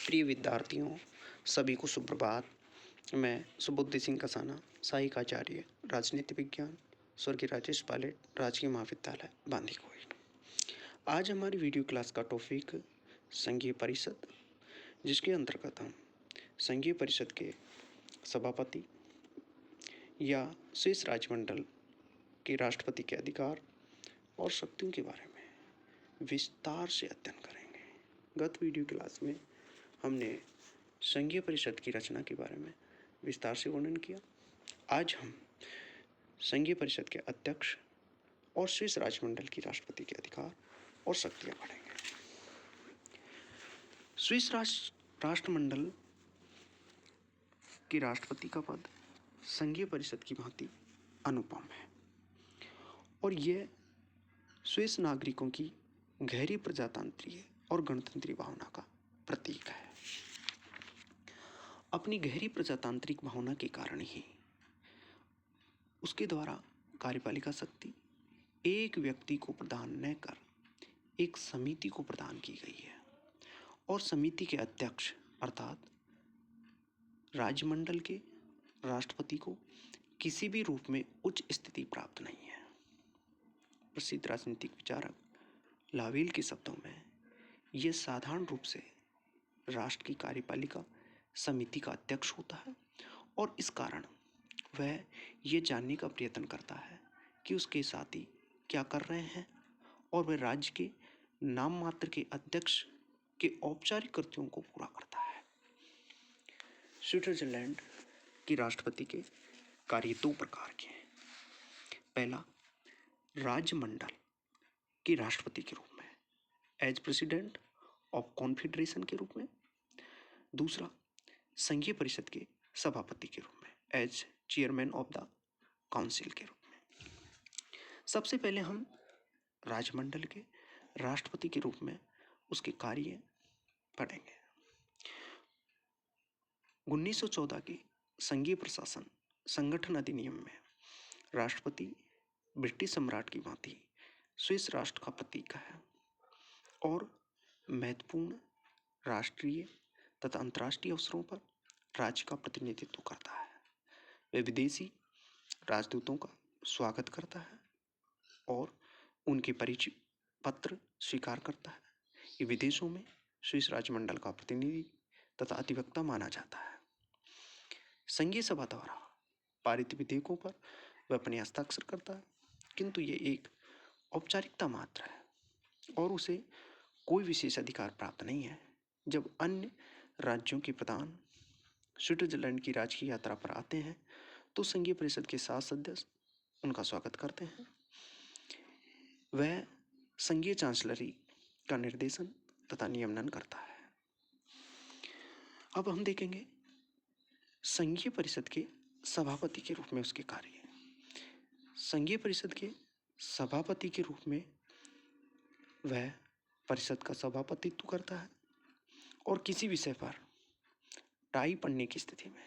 प्रिय विद्यार्थियों, सभी को सुप्रभात। मैं सुबुद्धि सिंह कसाना, सहायक आचार्य राजनीति विज्ञान, स्वर्गीय राजेश पायलट, राजकीय महाविद्यालय बांदीकुई। आज हमारी वीडियो क्लास का टॉपिक संघीय परिषद, जिसके अंतर्गत हम संघीय परिषद के सभापति या शेष राजमंडल के राष्ट्रपति के अधिकार और शक्तियों के बारे में विस्तार से अध्ययन करेंगे। गत वीडियो क्लास में हमने संघीय परिषद की रचना के बारे में विस्तार से वर्णन किया। आज हम संघीय परिषद के अध्यक्ष और शेष राजमंडल की राष्ट्रपति के अधिकार और शक्तियां पढ़ेंगे। स्विस राष्ट्रमंडल के राष्ट्रपति का पद संघीय परिषद की भांति अनुपम है और यह स्विस नागरिकों की गहरी प्रजातांत्रिक और गणतंत्री भावना का प्रतीक है। अपनी गहरी प्रजातांत्रिक भावना के कारण ही उसके द्वारा कार्यपालिका शक्ति एक व्यक्ति को प्रदान न कर एक समिति को प्रदान की गई है और समिति के अध्यक्ष अर्थात राज्यमंडल के राष्ट्रपति को किसी भी रूप में उच्च स्थिति प्राप्त नहीं है। प्रसिद्ध राजनीतिक विचारक लावेल के शब्दों में यह साधारण रूप से राष्ट्र की कार्यपालिका समिति का अध्यक्ष होता है और इस कारण वह ये जानने का प्रयत्न करता है कि उसके साथी क्या कर रहे हैं और वह राज्य के नाम मात्र के अध्यक्ष के औपचारिक कृत्यों को पूरा करता है। स्विट्जरलैंड की राष्ट्रपति के कार्य दो प्रकार के हैं। पहला, राज्यमंडल के राष्ट्रपति के रूप में एज प्रेसिडेंट ऑफ कॉन्फेडरेशन के रूप में। दूसरा, संघीय परिषद के सभापति के रूप में as chairman of the council के रूप में। सबसे पहले हम राज्यमंडल के राष्ट्रपति के रूप में उसके कार्य पढ़ेंगे। 1914 के संघीय प्रशासन संगठन अधिनियम में राष्ट्रपति ब्रिटिश सम्राट की भांति स्विस राष्ट्र का प्रतीक है और महत्वपूर्ण राष्ट्रीय तथा अंतर्राष्ट्रीय अवसरों पर राज्य का प्रतिनिधित्व करता है। वह विदेशी राजदूतों का स्वागत करता है और उनके परिचय पत्र स्वीकार करता है। ये विदेशों में स्विस राज्यमंडल का प्रतिनिधि तथा अधिवक्ता माना जाता है। संघीय सभा द्वारा पारित विधेयकों पर वह अपने हस्ताक्षर करता है, किंतु ये एक औपचारिकता मात्र है और उसे कोई विशेष अधिकार प्राप्त नहीं है। जब अन्य राज्यों के प्रधान स्विट्जरलैंड की राजकीय यात्रा पर आते हैं तो संघीय परिषद के 7 सदस्य उनका स्वागत करते हैं। वह संघीय चांसलरी का निर्देशन तथा नियमन करता है। अब हम देखेंगे संघीय परिषद के सभापति के रूप में उसके कार्य। संघीय परिषद के सभापति के रूप में वह परिषद का सभापतित्व करता है और किसी विषय पर टाई पड़ने की स्थिति में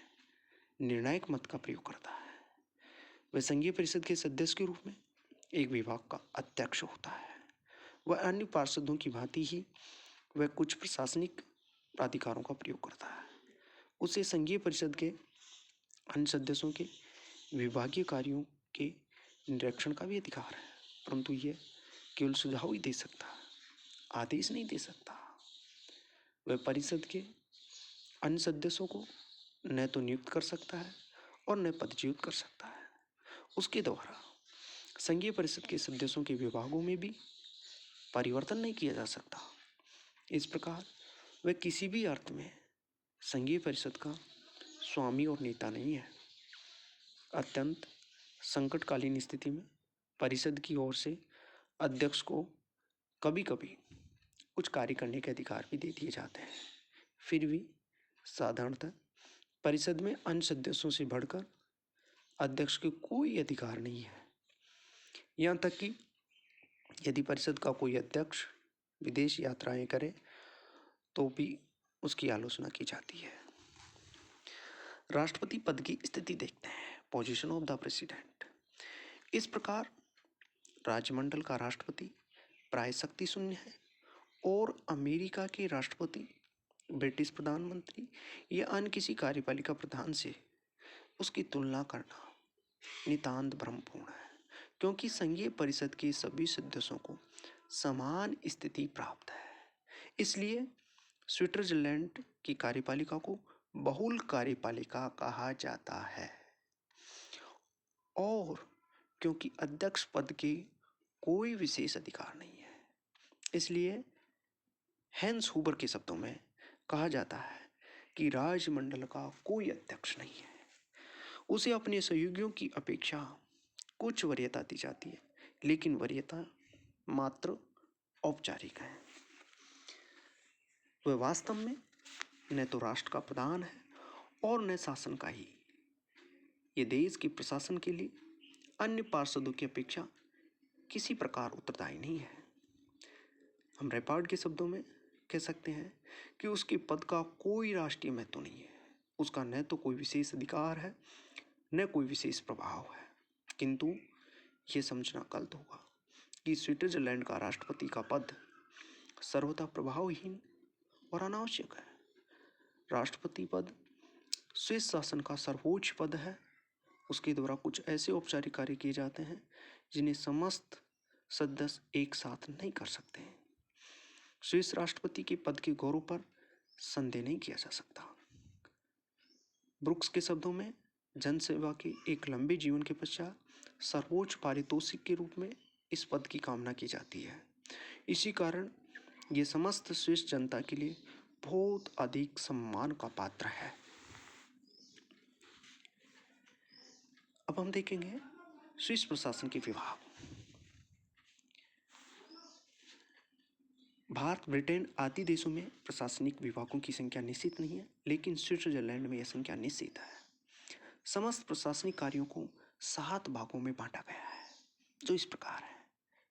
निर्णायक मत का प्रयोग करता है। वह संघीय परिषद के सदस्य के रूप में एक विभाग का अध्यक्ष होता है। वह अन्य पार्षदों की भांति ही वह कुछ प्रशासनिक प्राधिकारों का प्रयोग करता है। उसे संघीय परिषद के अन्य सदस्यों के विभागीय कार्यों के निरीक्षण का भी अधिकार है, परंतु यह केवल सुझाव ही दे सकता है, आदेश नहीं दे सकता। वह परिषद के अन्य सदस्यों को न तो नियुक्त कर सकता है और न पदच्युत कर सकता है। उसके द्वारा संघीय परिषद के सदस्यों के विभागों में भी परिवर्तन नहीं किया जा सकता। इस प्रकार वह किसी भी अर्थ में संघीय परिषद का स्वामी और नेता नहीं है। अत्यंत संकटकालीन स्थिति में परिषद की ओर से अध्यक्ष को कभी कभी कुछ कार्य करने के अधिकार भी दे दिए जाते हैं। फिर भी साधारणतः परिषद में अन्य सदस्यों से बढ़कर अध्यक्ष के कोई अधिकार नहीं है। यहाँ तक कि यदि परिषद का कोई अध्यक्ष विदेश यात्राएं करे तो भी उसकी आलोचना की जाती है। राष्ट्रपति पद की स्थिति देखते हैं, पोजीशन ऑफ द प्रेसिडेंट। इस प्रकार राज्यमंडल का राष्ट्रपति प्राय शक्ति शून्य है और अमेरिका के राष्ट्रपति ब्रिटिश प्रधानमंत्री या अन्य किसी कार्यपालिका प्रधान से उसकी तुलना करना नितांत भ्रमपूर्ण है, क्योंकि संघीय परिषद के सभी सदस्यों को समान स्थिति प्राप्त है। इसलिए स्विट्जरलैंड की कार्यपालिका को बहुल कार्यपालिका कहा जाता है। और क्योंकि अध्यक्ष पद के कोई विशेष अधिकार नहीं है, इसलिए हैंस हुबर के शब्दों में कहा जाता है कि राजमंडल का कोई अध्यक्ष नहीं है, उसे अपने सहयोगियों की अपेक्षा कुछ वरीयता दी जाती है, लेकिन वरीयता मात्र औपचारिक है। वह वास्तव में न तो राष्ट्र का प्रधान है और न शासन का ही। ये देश के प्रशासन के लिए अन्य पार्षदों की अपेक्षा किसी प्रकार उत्तरदायी नहीं है। हम रैपार्ड के शब्दों में कह सकते हैं कि उसके पद का कोई राष्ट्रीय महत्व नहीं है, उसका न तो कोई विशेष अधिकार है न कोई विशेष प्रभाव है। किंतु ये समझना गलत होगा कि स्विट्जरलैंड का राष्ट्रपति का पद सर्वथा प्रभावहीन और अनावश्यक है। राष्ट्रपति पद स्विस शासन का सर्वोच्च पद है। उसके द्वारा कुछ ऐसे औपचारिक कार्य किए जाते हैं जिन्हें समस्त सदस्य एक साथ नहीं कर सकते। स्विस राष्ट्रपति के पद के गौरव पर संदेह नहीं किया जा सकता। ब्रुक्स के शब्दों में जनसेवा के एक लंबे जीवन के पश्चात सर्वोच्च पारितोषिक के रूप में इस पद की कामना की जाती है। इसी कारण ये समस्त स्विस जनता के लिए बहुत अधिक सम्मान का पात्र है। अब हम देखेंगे स्विस प्रशासन के विभाग। भारत, ब्रिटेन आदि देशों में प्रशासनिक विभागों की संख्या निश्चित नहीं है, लेकिन स्विट्जरलैंड में यह संख्या निश्चित है। समस्त प्रशासनिक कार्यों को 7 भागों में बांटा गया है, जो इस प्रकार है।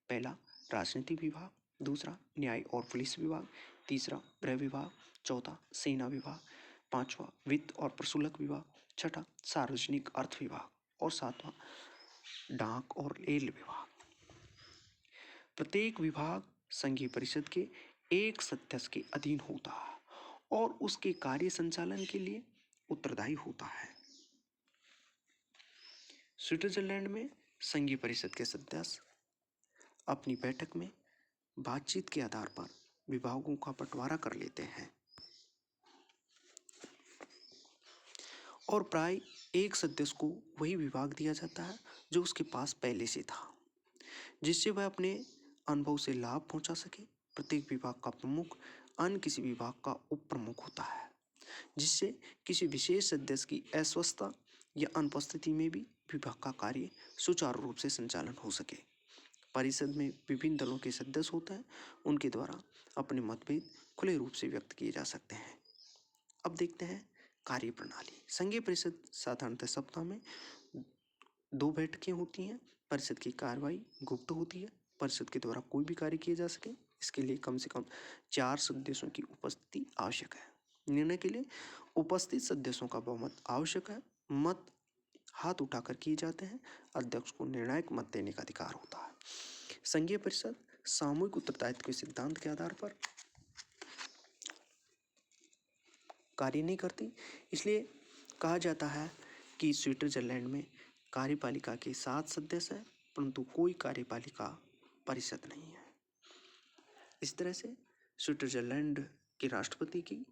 पहला, राजनीतिक विभाग। दूसरा, न्याय और पुलिस विभाग। तीसरा, गृह विभाग। चौथा, सेना विभाग। पांचवा, वित्त और प्रशुल्क विभाग। छठा, सार्वजनिक अर्थ विभाग। और सातवां, डाक और रेल विभाग। प्रत्येक विभाग संघीय परिषद के एक सदस्य के अधीन होता है और उसके कार्य संचालन के लिए उत्तरदायी होता है। स्विट्जरलैंड में संघीय परिषद के सदस्य अपनी बैठक में बातचीत के आधार पर विभागों का बंटवारा कर लेते हैं और प्राय एक सदस्य को वही विभाग दिया जाता है जो उसके पास पहले से था, जिससे वह अपने अनुभव से लाभ पहुंचा सके। प्रत्येक विभाग का प्रमुख अन्य किसी विभाग का उप प्रमुख होता है, जिससे किसी विशेष सदस्य की अस्वस्थता या अनुपस्थिति में भी विभाग का कार्य सुचारू रूप से संचालन हो सके। परिषद में विभिन्न दलों के सदस्य होते हैं, उनके द्वारा अपने मतभेद खुले रूप से व्यक्त किए जा सकते हैं। अब देखते हैं कार्य प्रणाली। संघीय परिषद साधारणतः सप्ताह में 2 बैठकें होती हैं। परिषद की कार्रवाई गुप्त होती है। परिषद के द्वारा कोई भी कार्य किए जा सके, इसके लिए कम से कम 4 सदस्यों की उपस्थिति आवश्यक है। निर्णय के लिए उपस्थित सदस्यों का बहुमत आवश्यक है। मत हाथ उठाकर किए जाते हैं। अध्यक्ष को निर्णायक मत देने का अधिकार होता है। संघीय परिषद सामूहिक उत्तरदायित्व के सिद्धांत के आधार पर कार्य नहीं करती, इसलिए कहा जाता है कि स्विट्जरलैंड में कार्यपालिका के 7 सदस्य हैं, परंतु कोई कार्यपालिका परिषद नहीं है। इस तरह से स्विट्जरलैंड के राष्ट्रपति की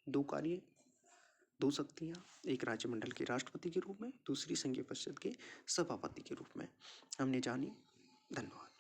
2 शक्तियाँ, एक राज्यमंडल के राष्ट्रपति के रूप में, दूसरी संघीय परिषद के सभापति के रूप में हमने जानी। धन्यवाद।